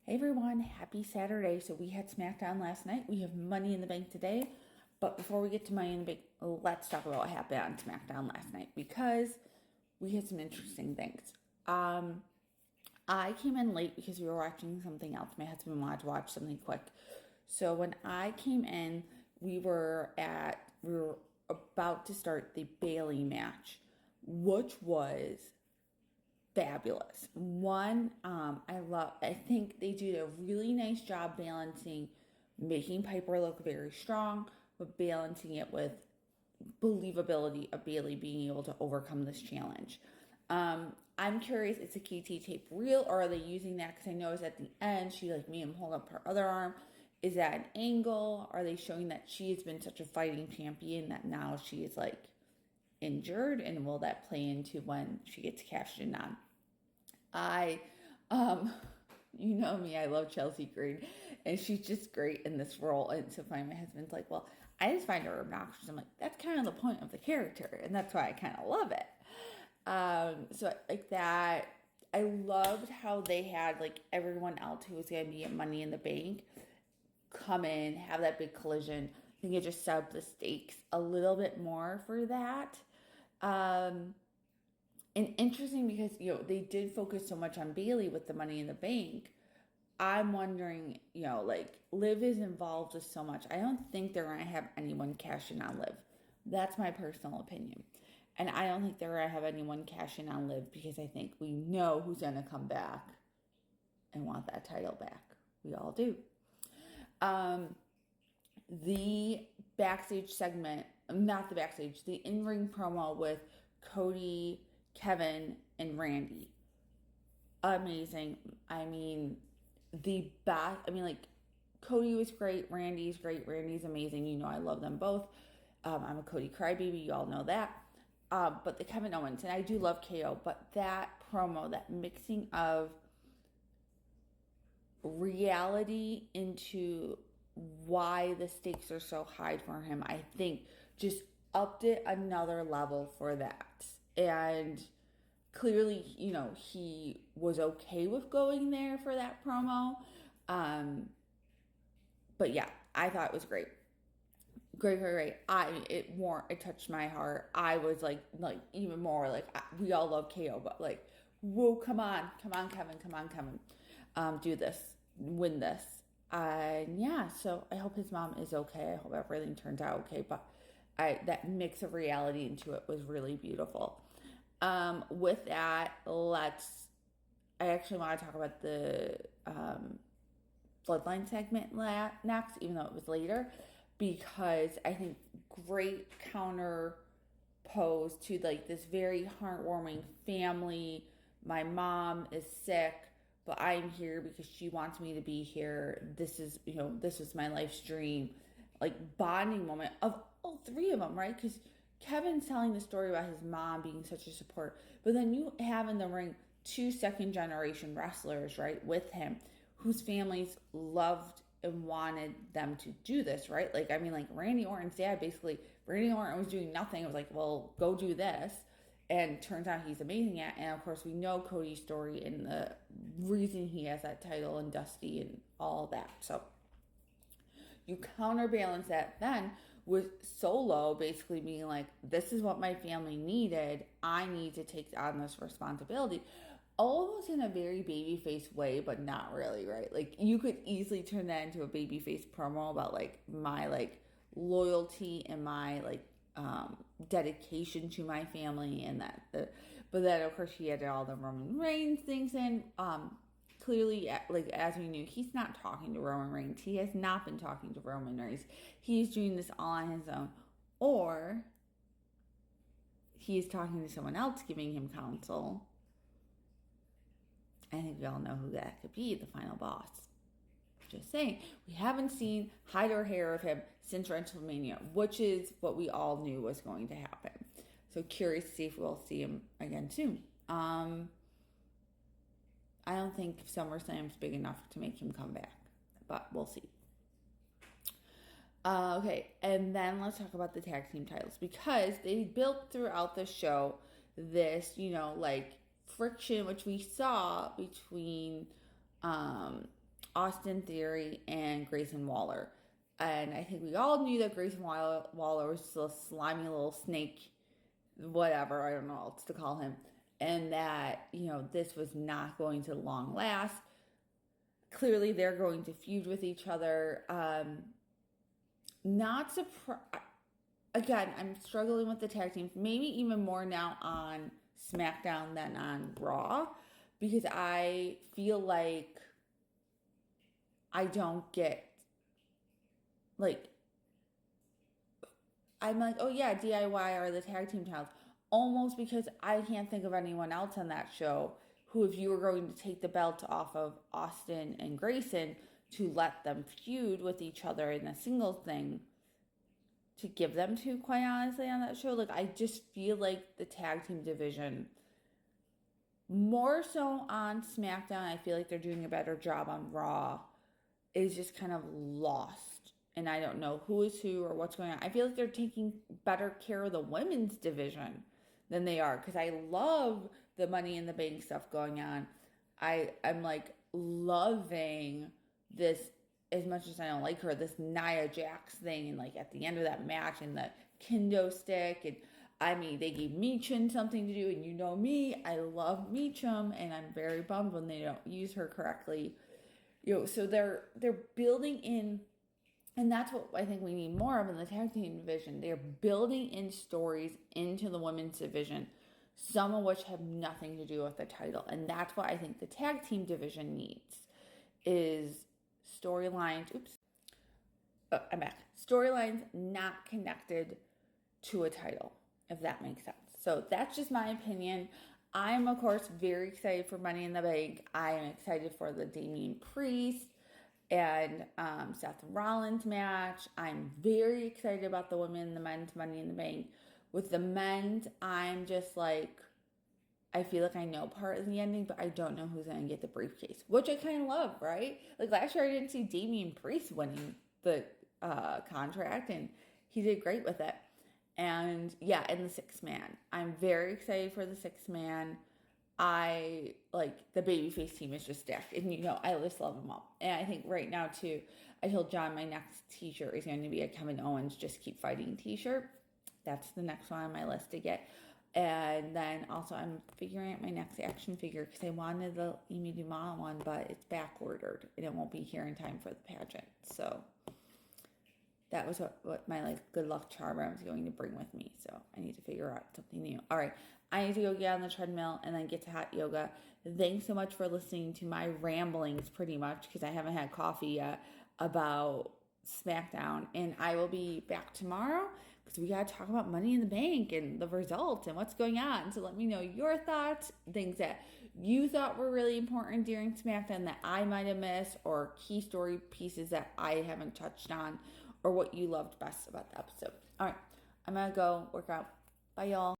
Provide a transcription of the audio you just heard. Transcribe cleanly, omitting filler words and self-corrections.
Hey everyone, happy Saturday. So we had Smackdown last night. We have Money in the Bank today. But before we get to Money in the Bank, let's talk about what happened on Smackdown last night because we had some interesting things. I came in late because we were watching something else. My husband wanted to watch something quick. So when I came in, we were about to start the Bailey match, which was fabulous. I think they did a really nice job balancing making Piper look very strong, but balancing it with believability of Bailey being able to overcome this challenge. I'm curious, is the KT tape real or are they using that? Because I noticed at the end she made him hold up her other arm. Is that an angle? Are they showing that she has been such a fighting champion that now she is injured, and will that play into when she gets cashed in on? I, you know me, I love Chelsea Green, and she's just great in this role. And so my husband's like, well, I just find her obnoxious. I'm like, that's kind of the point of the character, and that's why I kind of love it. So like that, I loved how they had everyone else who was going to be at Money in the Bank come in, have that big collision. I think it just set up the stakes a little bit more for that. And interesting because, they did focus so much on Bailey with the Money in the Bank. I'm wondering, Liv is involved with so much. I don't think they're going to have anyone cash in on Liv. That's my personal opinion. And I don't think they're going to have anyone cash in on Liv because I think we know who's going to come back and want that title back. We all do. The backstage segment, not the backstage, the in-ring promo with Cody, Kevin, and Randy. Amazing. Cody was great. Randy's great. Randy's amazing. I love them both. I'm a Cody crybaby. You all know that. But the Kevin Owens, and I do love KO, but that promo, that mixing of reality into why the stakes are so high for him, I think just upped it another level for that. And clearly, he was okay with going there for that promo. But yeah, I thought it was great. Great. It touched my heart. I was even more we all love KO, but whoa, come on, Kevin. Do this, win this. And yeah, so I hope his mom is okay. I hope everything turns out okay. But that mix of reality into it was really beautiful. With that, I actually want to talk about the Bloodline segment next, even though it was later, because I think great counter pose to this very heartwarming family. My mom is sick, but I'm here because she wants me to be here. This was my life's dream, bonding moment of all three of them, right? Because Kevin's telling the story about his mom being such a support, but then you have in the ring two second generation wrestlers, right, with him, whose families loved and wanted them to do this, right? Randy Orton's dad, basically, Randy Orton was doing nothing. It was well, go do this. And turns out he's amazing at it. And of course, we know Cody's story and the reason he has that title and Dusty and all that. So you counterbalance that then with Solo basically being this is what my family needed. I need to take on this responsibility. Almost in a very babyface way, but not really, right? You could easily turn that into a babyface promo about my loyalty and my dedication to my family, and but then of course he had all the Roman Reigns things in. Clearly, as we knew, he's not talking to Roman Reigns. He has not been talking to Roman Reigns. He's doing this all on his own, or he is talking to someone else, giving him counsel. I think we all know who that could be, the final boss. Just saying, we haven't seen hide or hair of him since WrestleMania, which is what we all knew was going to happen. So curious to see if we'll see him again soon. I don't think SummerSlam's big enough to make him come back, but we'll see. Okay, and then let's talk about the tag team titles, because they built throughout the show this, friction, which we saw between Austin Theory and Grayson Waller. And I think we all knew that Grayson Waller was just a slimy little snake, whatever, I don't know what else to call him. And that, this was not going to long last. Clearly, they're going to feud with each other. Not surprised. Again, I'm struggling with the tag teams, maybe even more now on SmackDown than on Raw, because I feel like I don't get, like, I'm like, oh yeah, DIY are the tag team titles. Almost because I can't think of anyone else on that show who, if you were going to take the belt off of Austin and Grayson to let them feud with each other in a singles thing, to give them to, quite honestly, on that show. Like, I just feel like the tag team division, more so on SmackDown, I feel like they're doing a better job on Raw, is just kind of lost. And I don't know who is who or what's going on. I feel like they're taking better care of the women's division than they are, because I love the Money in the Bank stuff going on. I'm like loving this, as much as I don't like her, this Nia Jax thing, and like at the end of that match and the kendo stick, and I mean, they gave Meechum something to do, and you know me, I love Meechum, and I'm very bummed when they don't use her correctly. So they're building in, and that's what I think we need more of in the tag team division. They're building in stories into the women's division, some of which have nothing to do with the title, and that's what I think the tag team division needs, is storylines. I'm back. Storylines not connected to a title, if that makes sense. So that's just my opinion. I'm, of course, very excited for Money in the Bank. I am excited for the Damian Priest and Seth Rollins match. I'm very excited about the women and the men's Money in the Bank. With the men's, I'm just like, I feel like I know part of the ending, but I don't know who's going to get the briefcase, which I kind of love, right? Like last year, I didn't see Damian Priest winning the contract, and he did great with it. And yeah, and the sixth man. I'm very excited for the sixth man. I like the babyface team is just stacked, and I just love them all. And I think right now too, I told John my next t-shirt is going to be a Kevin Owens Just Keep Fighting t-shirt. That's the next one on my list to get. And then also I'm figuring out my next action figure, because I wanted the Amy Dumont one, but it's back ordered and it won't be here in time for the pageant. So that was what my good luck charm I was going to bring with me. So I need to figure out something new. All right, I need to go get on the treadmill and then get to hot yoga. Thanks so much for listening to my ramblings, pretty much, because I haven't had coffee yet, about SmackDown. And I will be back tomorrow, because we got to talk about Money in the Bank and the results and what's going on. So let me know your thoughts, things that you thought were really important during SmackDown that I might have missed, or key story pieces that I haven't touched on, or what you loved best about the episode. All right, I'm going to go work out. Bye, y'all.